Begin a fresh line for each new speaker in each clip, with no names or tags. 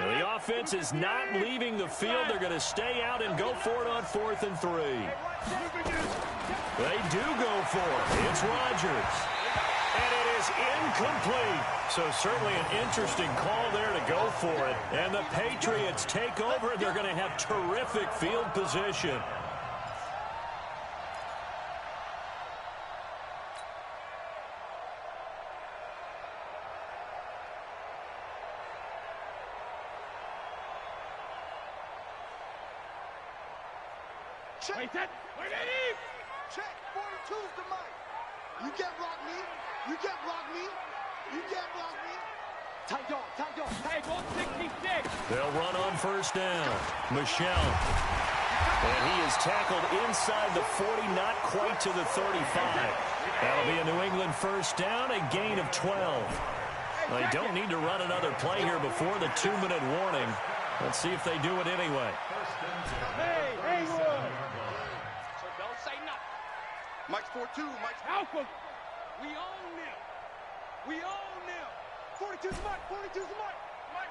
Well, the offense is not leaving the field. They're going to stay out and go for it on 4th and 3. They do go for it. It's Rodgers. And it is incomplete. So certainly an interesting call there to go for it. And the Patriots take over. They're going to have terrific field position.
Check. Check. 42's the mic. You can't block me. You can't block me. You can't block me. Tight dog. Hey, go 66.
They'll run on 1st down. Michelle. And he is tackled inside the 40, not quite to the 35. That'll be a New England 1st down, a gain of 12. They don't need to run another play here before the 2-minute warning. Let's see if they do it anyway.
Hey, so don't say nothing. Mike's 4-2. Mike's Alpha. We own them. 42's Mike. 42's Mike.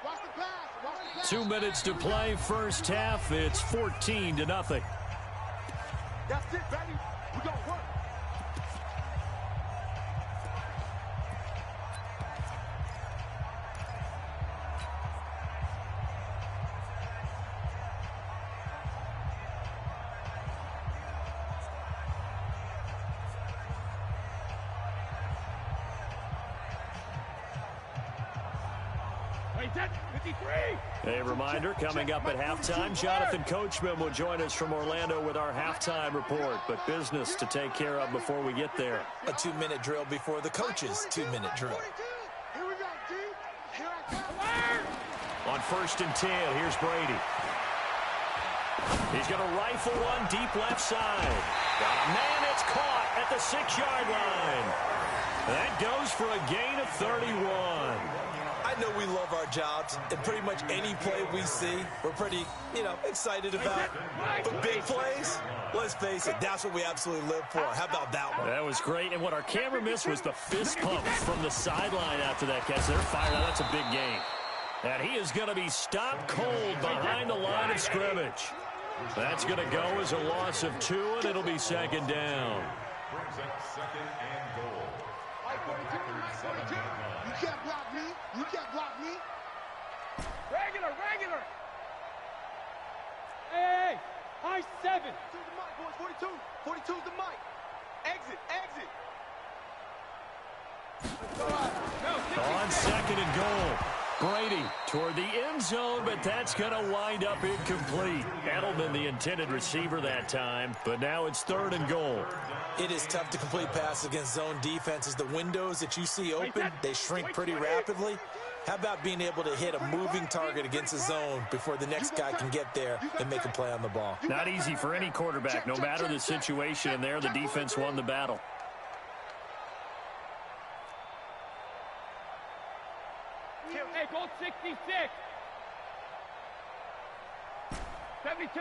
Watch the pass.
2 minutes to play, 1st half. It's 14-0.
That's it, baby. We gonna work.
A reminder, coming up at halftime, Jonathan Coachman will join us from Orlando with our halftime report. But business to take care of before we get there.
A 2-minute drill before the coach's 2-minute drill.
Here we go, D. Here I come.
On 1st and 10, here's Brady. He's going to rifle one deep left side. Got a man, it's caught at the 6-yard line. That goes for a gain of 31.
I know we love our jobs, and pretty much any play we see, we're pretty, excited about. But big plays, let's face it, that's what we absolutely live for. How about that one?
That was great, and what our camera missed was the fist pump from the sideline after that catch. They're fired out. That's a big gain. And he is going to be stopped cold behind the line of scrimmage. That's going to go as a loss of 2, and it'll be 2nd down.
You can't block me. You can't block me. Regular. Hey, high 7. To the mic, boys. 42. 42's the mic. Exit.
On 2nd and goal. Brady toward the end zone, but that's going to wind up incomplete. Edelman, the intended receiver that time, but now it's 3rd and goal.
It is tough to complete passes against zone defenses. The windows that you see open, they shrink pretty rapidly. How about being able to hit a moving target against a zone before the next guy can get there and make a play on the ball?
Not easy for any quarterback, no matter the situation, and there the defense won the battle.
Hey, goal 66. 72.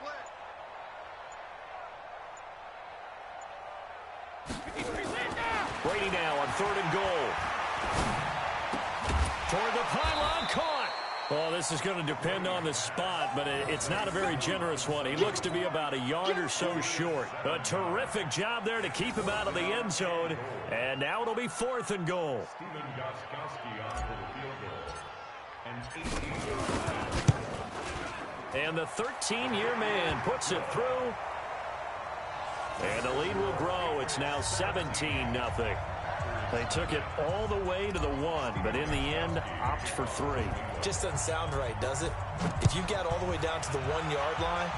Play.
Brady now on 3rd and goal. Toward the pylon, caught. Well, this is going to depend on the spot, but it's not a very generous one. He looks to be about a yard or so short. A terrific job there to keep him out of the end zone. And now it'll be 4th and goal. And the 13-year man puts it through. And the lead will grow. It's now 17-0. They took it all the way to the 1, but in the end, opt for 3.
Just doesn't sound right, does it? If you got all the way down to the 1-yard line,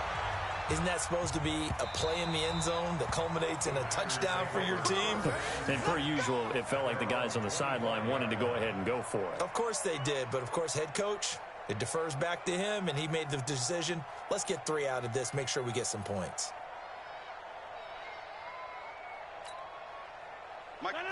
isn't that supposed to be a play in the end zone that culminates in a touchdown for your team?
And per usual, it felt like the guys on the sideline wanted to go ahead and go for it.
Of course they did, but of course head coach, it defers back to him, and he made the decision, let's get 3 out of this, make sure we get some points.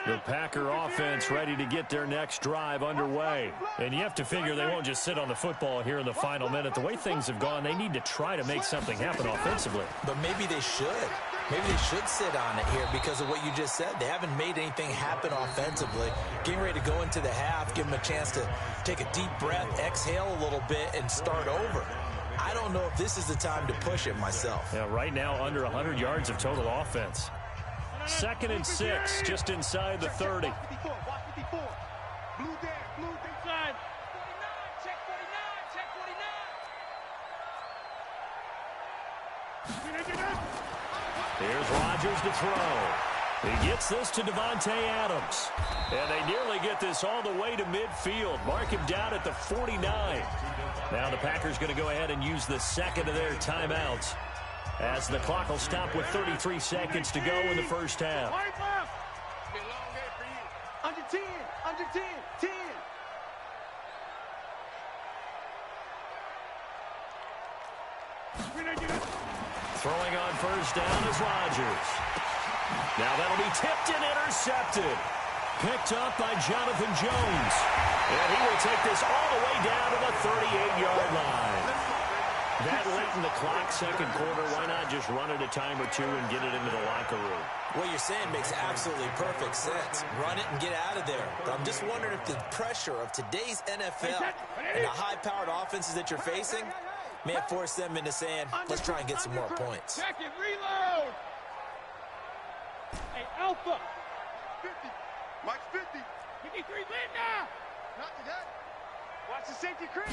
The Packer offense ready to get their next drive underway. And you have to figure they won't just sit on the football here in the final minute. The way things have gone, they need to try to make something happen offensively.
But maybe they should. Maybe they should sit on it here because of what you just said. They haven't made anything happen offensively. Getting ready to go into the half, give them a chance to take a deep breath, exhale a little bit, and start over. I don't know if this is the time to push it myself.
Yeah, right now under 100 yards of total offense. 2nd and 6, just inside the 30.
Watch 54. Blue there, blue inside. 49, check 49, check 49.
Here's Rodgers to throw. He gets this to Devontae Adams. And they nearly get this all the way to midfield. Mark him down at the 49. Now the Packers going to go ahead and use the second of their timeouts, as the clock will stop with 33 seconds to go in the first half.
Under 10, under 10, 10.
Throwing on first down is Rodgers. Now that'll be tipped and intercepted. Picked up by Jonathan Jones. And he will take this all the way down to the 38-yard line. That late in the clock, second quarter, why not just run it a time or two and get it into the locker room?
What you're saying makes absolutely perfect sense. Run it and get out of there. But I'm just wondering if the pressure of today's NFL and the high-powered offenses that you're facing may have forced them into saying, let's try and get some more points.
Second, reload. Hey, Alpha. 50. Mike's 50. 53, Linda. Not yet. Watch the safety creep.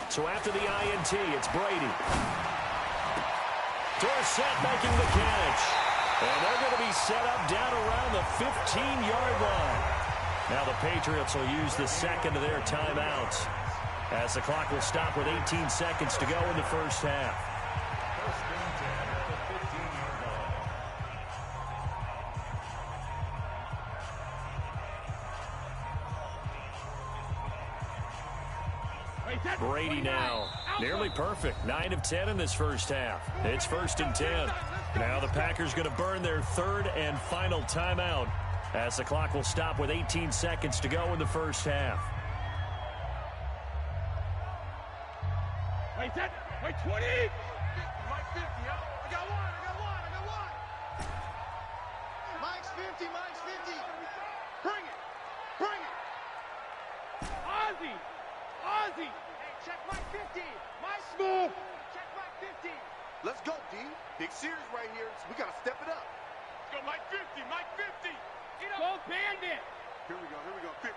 So after the INT, it's Brady. Dorsett making the catch. And they're going to be set up down around the 15-yard line. Now the Patriots will use the second of their timeouts, as the clock will stop with 18 seconds to go in the first half. Brady now, nearly perfect. 9 of 10 in this first half. It's 1st and 10. Now the Packers going to burn their third and final timeout, as the clock will stop with 18 seconds to go in the first half.
Wait, 20. Mike 50, I got one. Mike's 50. Bring it. Ozzy. Check Mike 50. Mike smooth. Check Mike 50. Let's go, D. Big series right here. So we got to step it up. Let's go, Mike 50. Go, Bandit. Here we go. 50.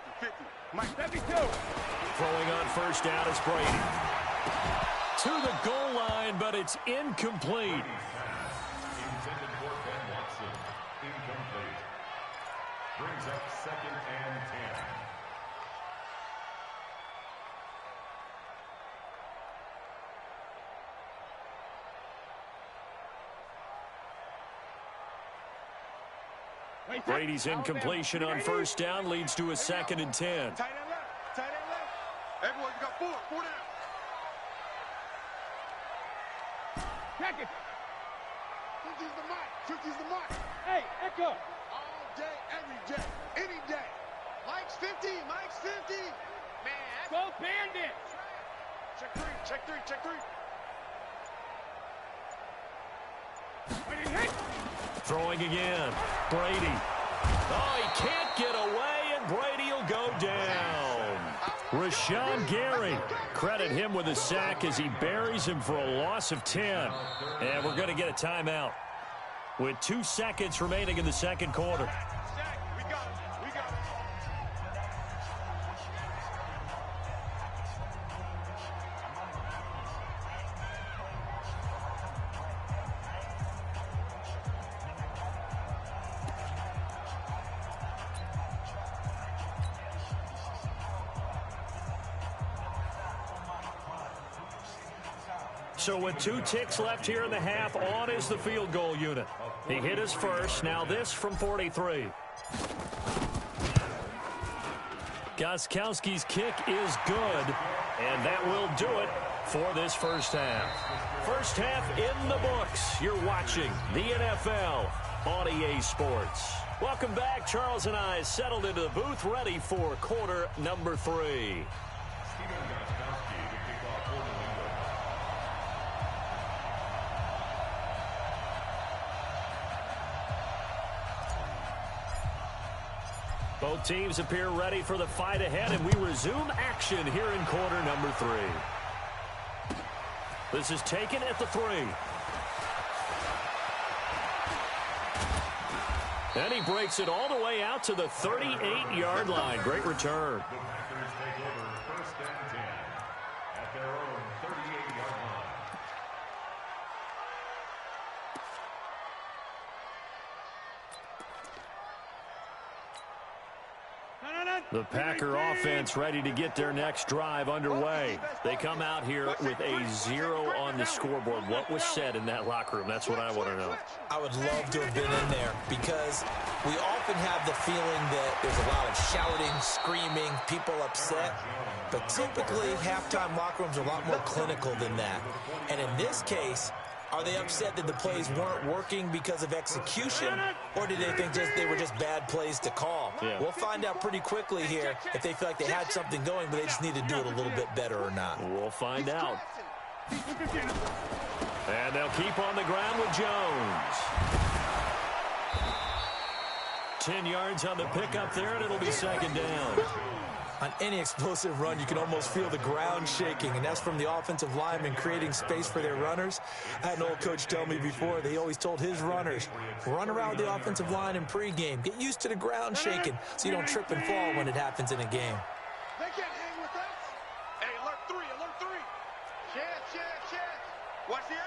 Mike 72.
Throwing on first down is Brady. To the goal line, but it's incomplete.
Intended for Ben Watson. Incomplete. Brings up 2nd and 10.
Brady's incompletion on first down leads to a 2nd and 10.
Tight end left. Everyone, you got 4 down. Check it. 50's the mark. Hey, Echo. All day, every day, any day. Mike's 50. Man. Go Bandit. Check three.
Throwing again. Brady. Oh, he can't get away, and Brady will go down. Rashawn Gary. Credit him with a sack as he buries him for a loss of 10. And we're going to get a timeout with 2 seconds remaining in the second quarter.
We got it.
So with 2 ticks left here in the half, on is the field goal unit. He hit his first. Now this from 43. Gostkowski's kick is good, and that will do it for this first half. First half in the books. You're watching the NFL on EA Sports. Welcome back. Charles and I settled into the booth, ready for quarter number 3. Both teams appear ready for the fight ahead, and we resume action here in quarter number 3. This is taken at the 3. And he breaks it all the way out to the 38-yard line. Great return.
The Packers take over 1st and 10 at their own 38-yard line.
The Packer offense ready to get their next drive underway. They come out here with a 0 on the scoreboard. What was said in that locker room? That's what I want to know.
I would love to have been in there because we often have the feeling that there's a lot of shouting, screaming, people upset. But typically, halftime locker rooms are a lot more clinical than that. And in this case, are they upset that the plays weren't working because of execution, or did they think they were just bad plays to call?
Yeah.
We'll find out pretty quickly here if they feel like they had something going, but they just need to do it a little bit better or not.
We'll find out. And they'll keep on the ground with Jones. 10 yards on the pickup there, and it'll be 2nd down.
On any explosive run, you can almost feel the ground shaking, and that's from the offensive linemen creating space for their runners. I had an old coach tell me before, they always told his runners, run around the offensive line in pregame. Get used to the ground shaking so you don't trip and fall when it happens in a game.
They can't hang with us. Hey, alert 3, alert 3. Chance. Watch the edge.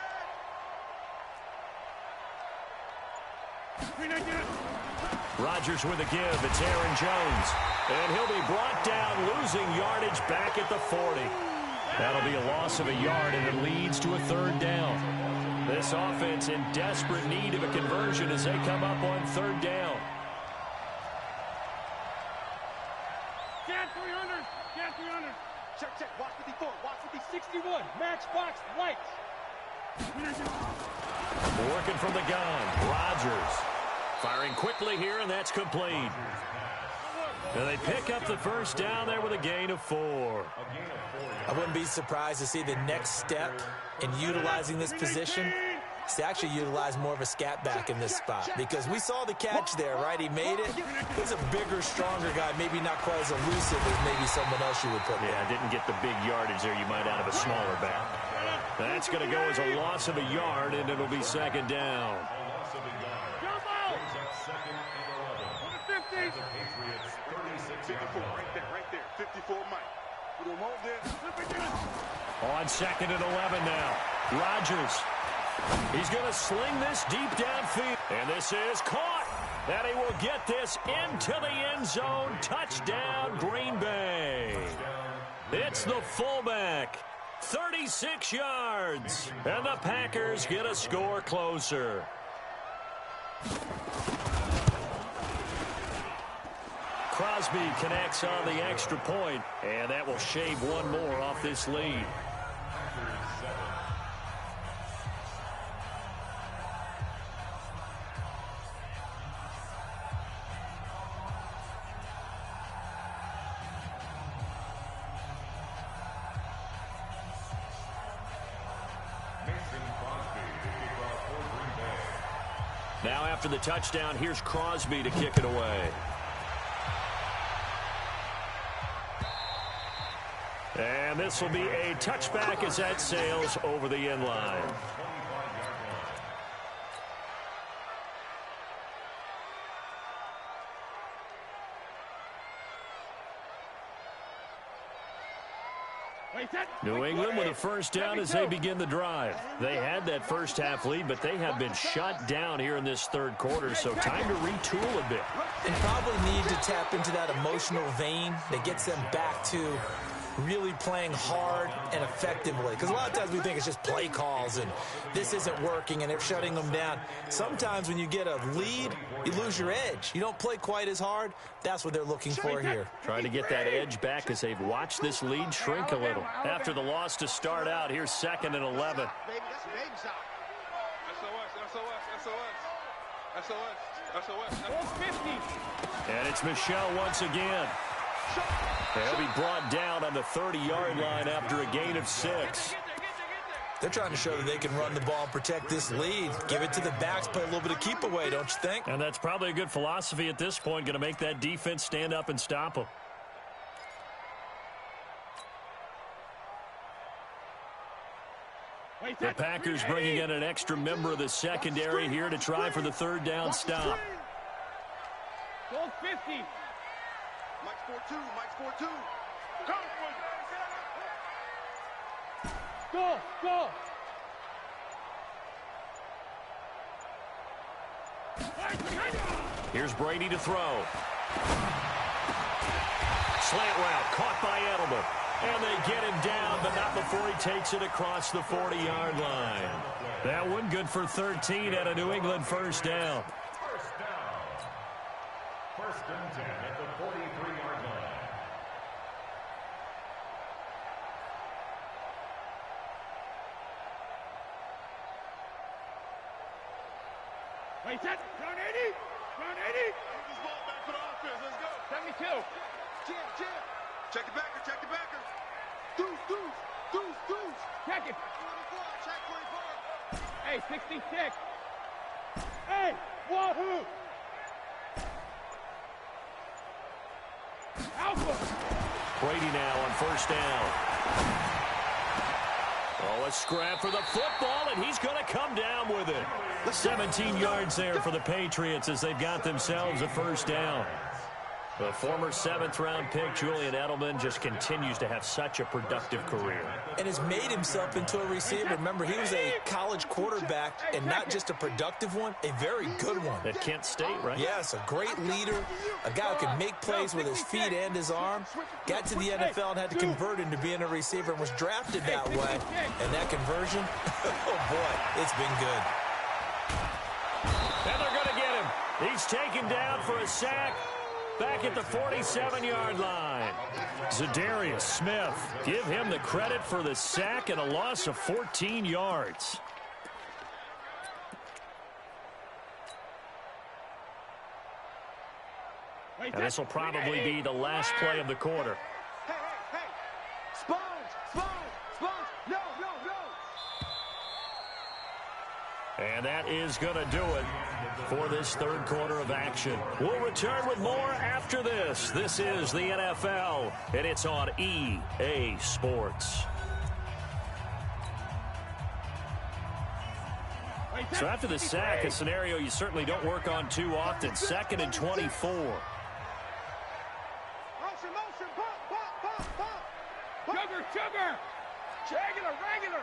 Rodgers with a give. It's Aaron Jones. And he'll be brought down, losing yardage back at the 40. That'll be a loss of a yard, and it leads to a 3rd down. This offense in desperate need of a conversion as they come up on 3rd down.
Cat 300. Check. Watch 54. Watch 61. Matchbox lights.
Working from the gun. Rodgers firing quickly here, and that's complete. And they pick up the 1st down there with a gain of 4.
I wouldn't be surprised to see the next step in utilizing this position is to actually utilize more of a scat back in this spot, because we saw the catch there, right? He made it. He's a bigger, stronger guy, maybe not quite as elusive as maybe someone else you would put there.
Yeah, didn't get the big yardage there you might out of a smaller back. That's going to go as a loss of a yard, and it'll be 2nd down.
The Patriots 36
right there. 54 Mike. We don't want this.
On 2nd and 11 now. Rodgers. He's going to sling this deep downfield. And this is caught. And he will get this into the end zone. Touchdown, Green Bay. It's the fullback. 36 yards. And the Packers get a score closer. Crosby connects on the extra point, and that will shave one more off this lead. Now after the touchdown, here's Crosby to kick it away. And this will be a touchback as that sails over the end line. New England with a 1st down as they begin the drive. They had that first half lead, but they have been shut down here in this 3rd quarter, so time to retool a bit.
They probably need to tap into that emotional vein that gets them back to really playing hard and effectively. Because a lot of times we think it's just play calls and this isn't working and they're shutting them down. Sometimes when you get a lead, you lose your edge. You don't play quite as hard. That's what they're looking for here.
Trying to get that edge back as they've watched this lead shrink a little. After the loss to start out, here's 2nd and 11.
Baby, that's a baby shot. SOS.
And it's Michel once again. They'll be brought down on the 30-yard line after a gain of 6.
They're trying to show that they can run the ball and protect this lead. Give it to the backs, play a little bit of keep away, don't you think?
And that's probably a good philosophy at this point, going to make that defense stand up and stop them. The Packers bringing in an extra member of the secondary here to try for the third down stop.
Goal 50.
Mike's 4-2. Mike's 4-2.
Go, go.
Here's Brady to throw. Slant route caught by Edelman. And they get him down, but not before he takes it across the 40-yard line. That one good for 13 at a New England first down.
First down. First and 10 at the 43-yard line.
Wait, set. Down 80. Down 80.
Move this ball back for the offense. Let's go.
72.
Jam. Check the backer. Check the backer. Deuce.
Check it.
24. Check 24.
Hey, 66. Hey, wahoo. Alpha.
Brady now on first down. Oh, a scrap for the football, and he's going to come down with it. 17 yards there for the Patriots as they've got themselves a first down. The former 7th-round pick, Julian Edelman, just continues to have such a productive career.
And has made himself into a receiver. Remember, he was a college quarterback, and not just a productive one, a very good one.
At Kent State, right?
Yes, a great leader, a guy who can make plays with his feet and his arm. Got to the NFL and had to convert into being a receiver and was drafted that way. And that conversion, oh boy, it's been good.
And they're going to get him. He's taken down for a sack. Back at the 47-yard line. Zadarius Smith. Give him the credit for the sack and a loss of 14 yards. And this will probably be the last play of the quarter.
Hey. Sponge. No.
And that is going to do it for this third quarter of action. We'll return with more after this. This is the NFL, and it's on EA Sports. So after the sack, a scenario you certainly don't work on too often. 2nd and 24.
Motion. Pop.
Sugar. Regular.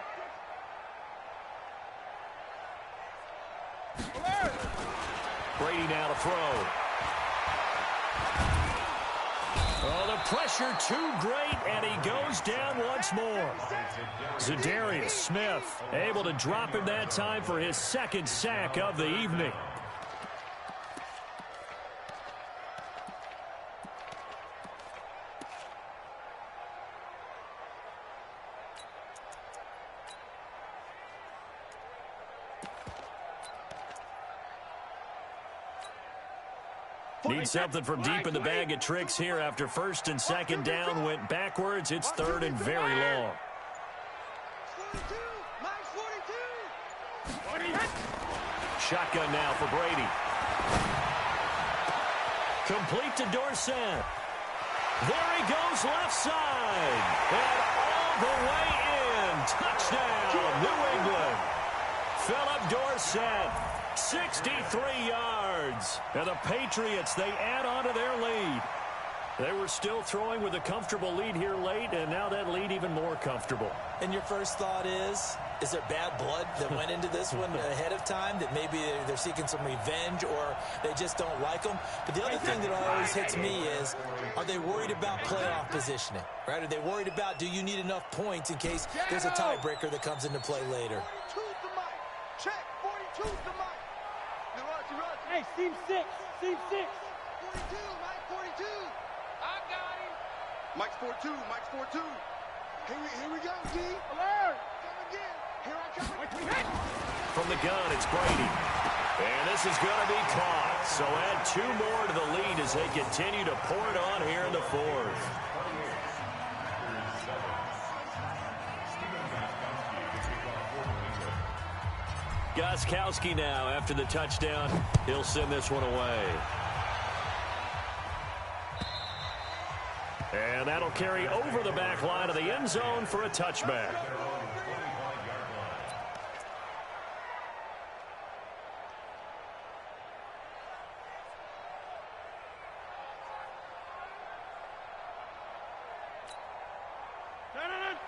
Brady now to throw. Oh, the pressure too great, and he goes down once more. Zadarius Smith able to drop him that time for his second sack of the evening. Need something from deep in the bag of tricks here after 1st and 2nd down went backwards. It's 3rd and very long.
42. Mike's 42.
Shotgun now for Brady. Complete to Dorsett. There he goes left side. And all the way in. Touchdown, New England. Philip Dorsett. 63 yards. And the Patriots, they add on to their lead. They were still throwing with a comfortable lead here late, and now that lead even more comfortable.
And your first thought is there bad blood that went into this one ahead of time, that maybe they're seeking some revenge or they just don't like them? But the other thing that always hits me is, are they worried about playoff positioning, right? Are they worried about, do you need enough points in case there's a tiebreaker that comes into play later?
42's the mic. Check. 42's the mic.
Hey, seam 6.
42, Mike 42. I got him. Mike's 4-2. Here we go, D.
Alert.
Come again. Here I come.
From the gun, it's Brady. And this is going to be caught. So add 2 more to the lead as they continue to pour it on here in the 4th. Gostkowski now after the touchdown. He'll send this one away. And that'll carry over the back line of the end zone for a touchback.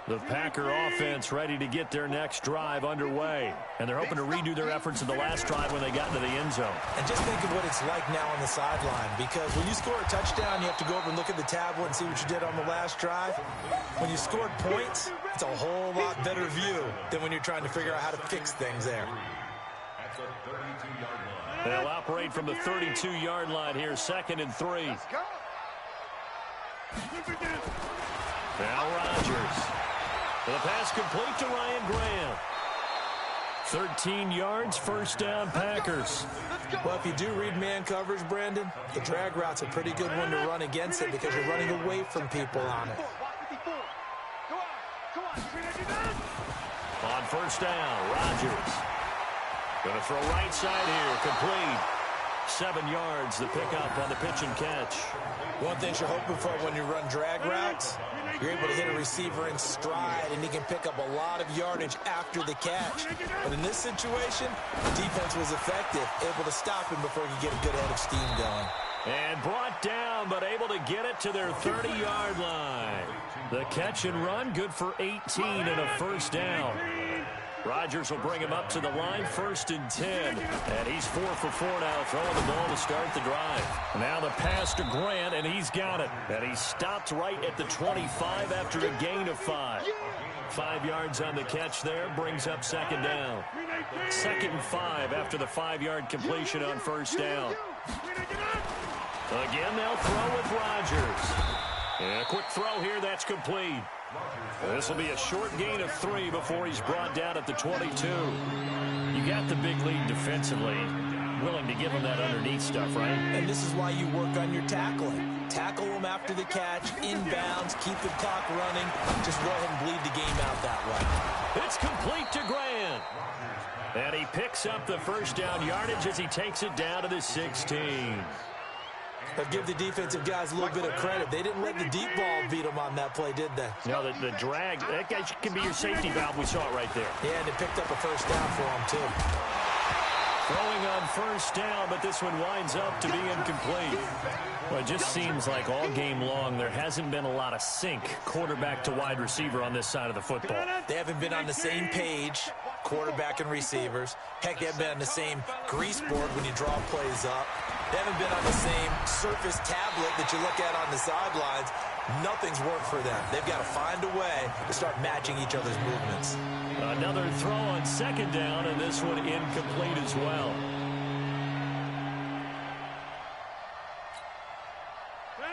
The Packer offense ready to get their next drive underway. And they're hoping to redo their efforts in the last drive when they got into the end zone.
And just think of what it's like now on the sideline, because when you score a touchdown, you have to go over and look at the tablet and see what you did on the last drive. When you scored points, it's a whole lot better view than when you're trying to figure out how to fix things there.
They'll operate from the 32-yard line here, 2nd and 3. Now Rodgers. The pass complete to Ryan Graham. 13 yards, 1st down, Packers.
Well, if you do read man coverage, Brandon, the drag route's a pretty good one to run against it because you're running away from people on it.
On 1st down, Rodgers. Going to throw right side here, complete. 7 yards, the pickup on the pitch and catch.
One thing you're hoping for when you run drag routes, you're able to hit a receiver in stride, and he can pick up a lot of yardage after the catch. But in this situation, the defense was effective, able to stop him before he could get a good head of steam going.
And brought down, but able to get it to their 30-yard line. The catch and run, good for 18 and a 1st down. Rodgers will bring him up to the line, 1st and 10. And he's 4 for 4 now, throwing the ball to start the drive. Now the pass to Grant, and he's got it. And he stopped right at the 25 after a gain of 5. 5 yards on the catch there, brings up 2nd down. 2nd and 5 after the 5-yard completion on 1st down. Again, they'll throw with Rodgers. And a quick throw here, that's complete. This will be a short gain of 3 before he's brought down at the 22. You got the big lead defensively. Willing to give him that underneath stuff, right?
And this is why you work on your tackling. Tackle him after the catch, inbounds, keep the clock running. Just go ahead and bleed the game out that way.
It's complete to Grant. And he picks up the 1st down yardage as he takes it down to the 16.
But give the defensive guys a little bit of credit. They didn't let the deep ball beat them on that play, did they?
No, the drag, that guy can be your safety valve. We saw it right there.
Yeah, and it picked up a 1st down for him, too.
Throwing on 1st down, but this one winds up to be incomplete. Well, it just seems like all game long there hasn't been a lot of sync quarterback to wide receiver on this side of the football.
They haven't been on the same page, quarterback and receivers. Heck, they haven't been on the same grease board when you draw plays up. They haven't been on the same surface tablet that you look at on the sidelines. Nothing's worked for them. They've got to find a way to start matching each other's movements.
Another throw on 2nd down, and this one incomplete as well.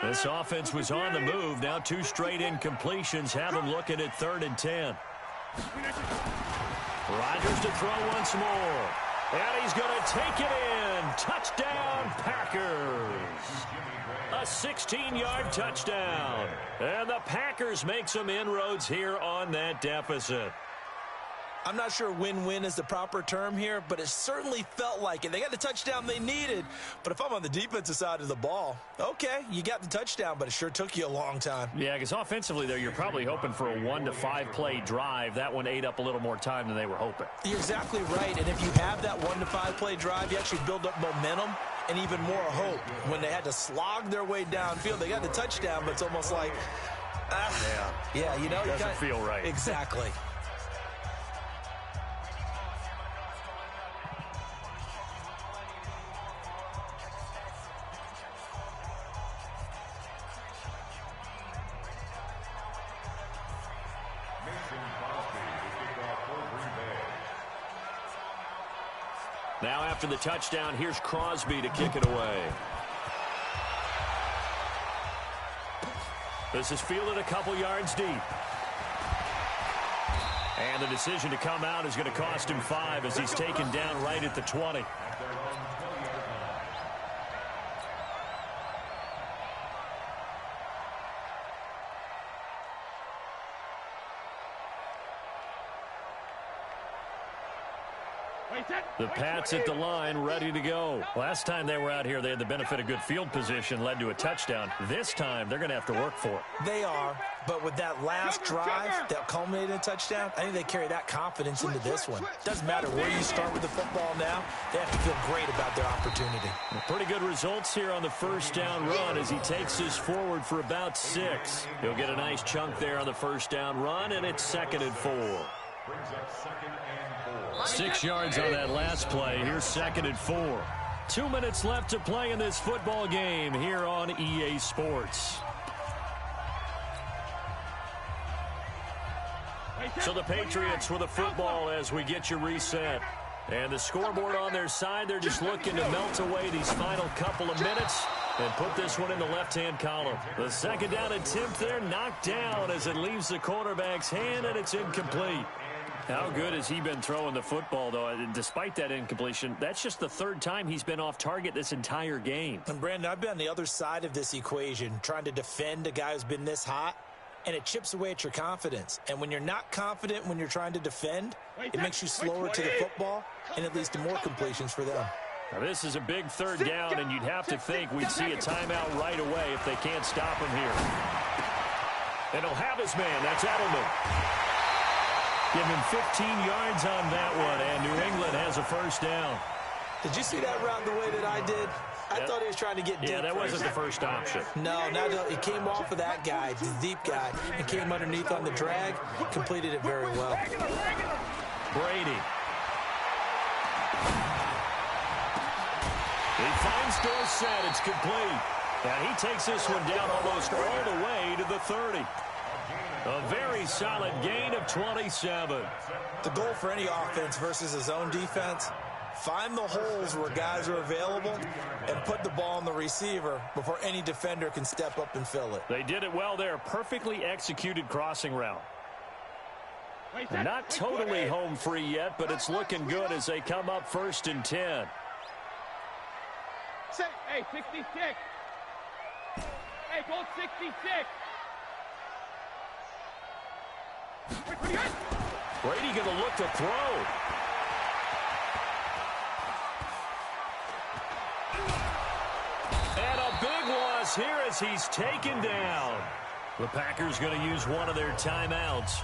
This offense was on the move. Now 2 straight incompletions have them looking at 3rd and 10. Rodgers to throw once more. And he's going to take it in. Touchdown, Packers. A 16-yard touchdown. And the Packers make some inroads here on that deficit.
I'm not sure win-win is the proper term here, but it certainly felt like it. They got the touchdown they needed, but if I'm on the defensive side of the ball, okay, you got the touchdown, but it sure took you a long time.
Yeah, because offensively, though, you're probably hoping for a 1 to 5 play drive. That one ate up a little more time than they were hoping.
You're exactly right, and if you have that 1 to 5 play drive, you actually build up momentum and even more hope. When they had to slog their way downfield, they got the touchdown, but it's almost like, yeah, you know,
it doesn't feel right.
Exactly.
Now after the touchdown, here's Crosby to kick it away. This is fielded a couple yards deep. And the decision to come out is going to cost him 5 as he's taken down right at the 20. The Pats at the line, ready to go. Last time they were out here, they had the benefit of good field position, led to a touchdown. This time, they're going to have to work for it.
They are, but with that last drive that culminated in a touchdown, I think they carry that confidence into this one. Doesn't matter where you start with the football now, they have to feel great about their opportunity.
Pretty good results here on the first down run as he takes this forward for about 6. He'll get a nice chunk there on the first down run, and it's 2nd and 4.
Brings up 2nd and 4.
6 yards on that last play. Here's 2nd and 4. 2 minutes left to play in this football game here on EA Sports. So the Patriots with the football as we get you reset. And the scoreboard on their side, they're just looking to melt away these final couple of minutes and put this one in the left-hand column. The 2nd down attempt there knocked down as it leaves the quarterback's hand, and it's incomplete. How good has he been throwing the football, though? Despite that incompletion, that's just the 3rd time he's been off target this entire game.
And, Brandon, I've been on the other side of this equation, trying to defend a guy who's been this hot, and it chips away at your confidence. And when you're not confident when you're trying to defend, it makes you slower to the football, and it leads to more completions for them.
Now, this is a big 3rd down, and you'd have to think we'd see a timeout right away if they can't stop him here. And he'll have his man. That's Edelman. Give him 15 yards on that one, and New England has a first down.
Did you see that route the way that I did? I thought he was trying to get deep.
Yeah, that wasn't the first option.
No, he came off of that guy, the deep guy, and came underneath on the drag, completed it very well.
Brady. He finds Dorsett. It's complete. And he takes this one down almost all the way to the 30. A very solid gain of 27.
The goal for any offense versus a zone defense, find the holes where guys are available and put the ball on the receiver before any defender can step up and fill it.
They did it well there. Perfectly executed crossing route. Not totally home free yet, but it's looking good as they come up 1st and 10.
Hey, 66. Hey, goal 66.
Brady going to look to throw. And a big loss here as he's taken down. The Packers going to use one of their timeouts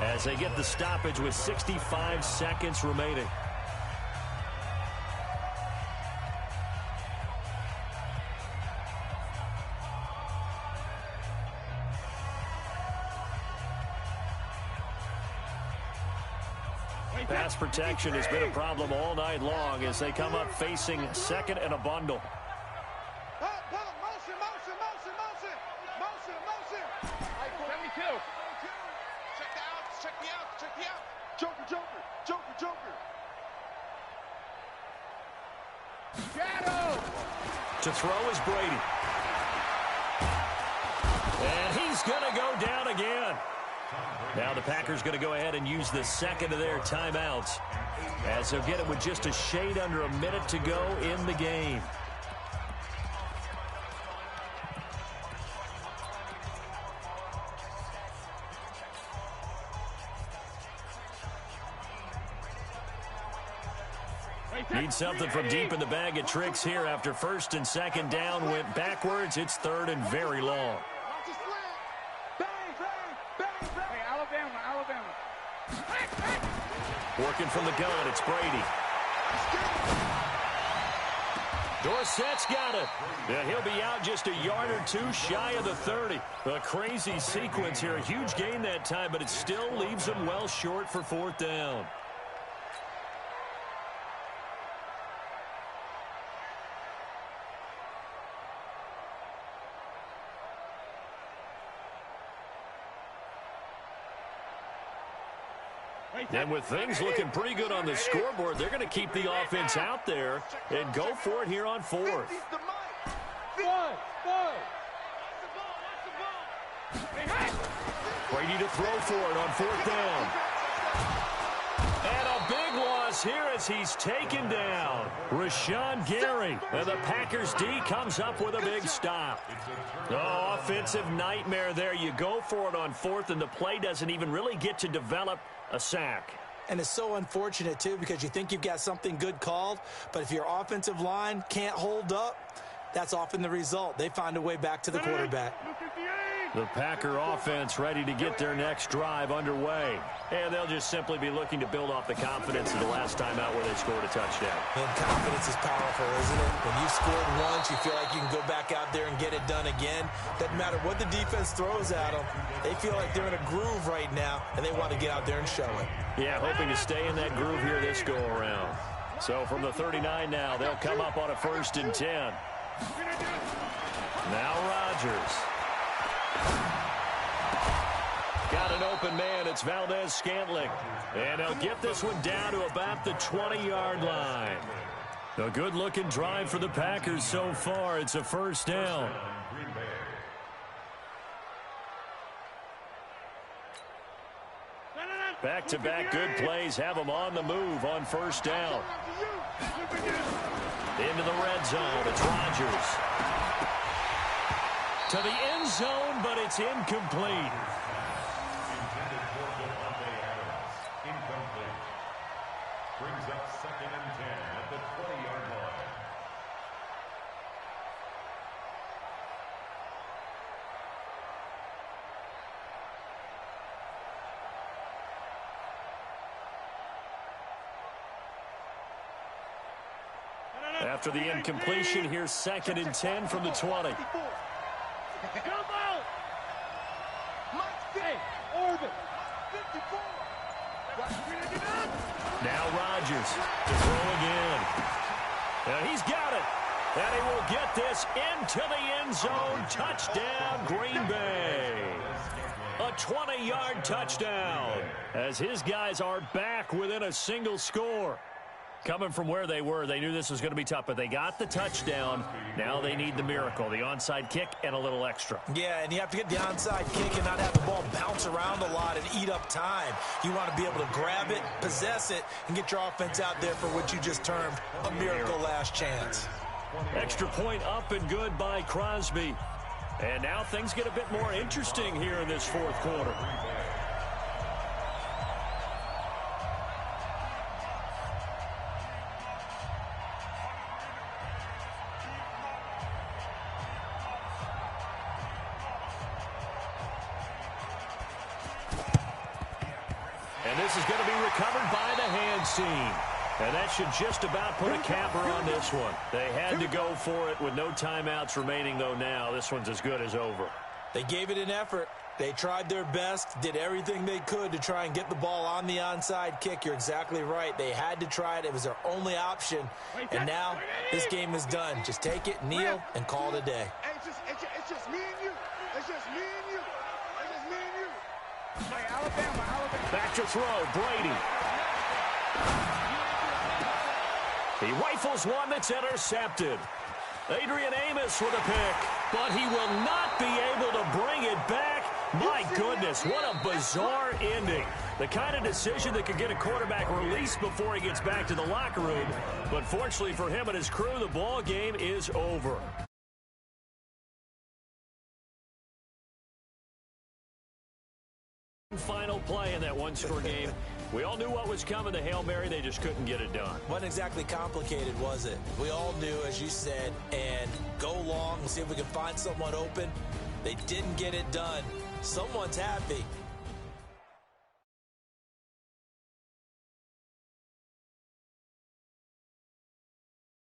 as they get the stoppage with 65 seconds remaining. Pass protection has been a problem all night long as they come up facing 2nd and a bundle.
Motion.
72.
Check the out. Joker.
Shadow.
To throw is Brady. And he's going to go down again. Now the Packers going to go ahead and use the 2nd of their timeouts as they'll get it with just a shade under a minute to go in the game. Need something from deep in the bag of tricks here after 1st and 2nd down went backwards. It's 3rd and very long. Working from the gun, it's Brady. Dorsett's got it. Yeah, he'll be out just a yard or 2 shy of the 30. A crazy sequence here. A huge gain that time, but it still leaves him well short for 4th down. And with things looking pretty good on the scoreboard, they're going to keep the offense out there and go for it here on 4th. Brady to throw for it on 4th down. And a big loss here as he's taken down. Rashawn Gary. And the Packers D comes up with a big stop. Oh, offensive nightmare there. You go for it on 4th, and the play doesn't even really get to develop a sack.
And it's so unfortunate, too, because you think you've got something good called, but if your offensive line can't hold up, that's often the result. They find a way back to the quarterback.
The Packer offense ready to get their next drive underway. And they'll just simply be looking to build off the confidence of the last time out where they scored a touchdown.
And confidence is powerful, isn't it? When you've scored once, you feel like you can go back out there and get it done again. Doesn't matter what the defense throws at them. They feel like they're in a groove right now, and they want to get out there and show it.
Yeah, hoping to stay in that groove here this go-around. So from the 39 now, they'll come up on a 1st and 10. Now Rodgers. Got an open man. It's Valdez-Scantling. And they'll get this one down to about the 20-yard line. A good-looking drive for the Packers so far. It's a 1st down. Back-to-back good plays have them on the move on 1st down. Into the red zone. It's Rodgers. To the end zone, but it's incomplete.
Intended for Devontae Adams. Incomplete. Brings up 2nd and 10 at the 20-yard line.
After the incompletion, here's 2nd and 10 from the 20. Now Rodgers to throw again. And he's got it. And he will get this into the end zone. Touchdown, Green Bay. A 20-yard touchdown as his guys are back within a single score. Coming from where they were, they knew this was going to be tough, but they got the touchdown. Now they need the miracle, the onside kick and a little extra.
Yeah, and you have to get the onside kick and not have the ball bounce around a lot and eat up time. You want to be able to grab it, possess it, and get your offense out there for what you just termed a miracle last chance.
Extra point up and good by Crosby. And now things get a bit more interesting here in this 4th quarter. And this is going to be recovered by the hands team. And that should just about put a capper on this one. They had to go for it with no timeouts remaining, though now. This one's as good as over.
They gave it an effort. They tried their best, did everything they could to try and get the ball on the onside kick. You're exactly right. They had to try it. It was their only option. And now this game is done. Just take it, kneel, and call it a day.
It's just me and you. It's just me and you. It's just me and you. Hey, Alabama.
Back to throw, Brady. He rifles one that's intercepted. Adrian Amos with a pick, but he will not be able to bring it back. My goodness, what a bizarre ending. The kind of decision that could get a quarterback released before he gets back to the locker room. But fortunately for him and his crew, the ball game is over. Final play in that one-score game. We all knew what was coming, the Hail Mary. They just couldn't get it done.
Wasn't exactly complicated, was it? We all knew, as you said, and go long and see if we can find someone open. They didn't get it done. Someone's happy.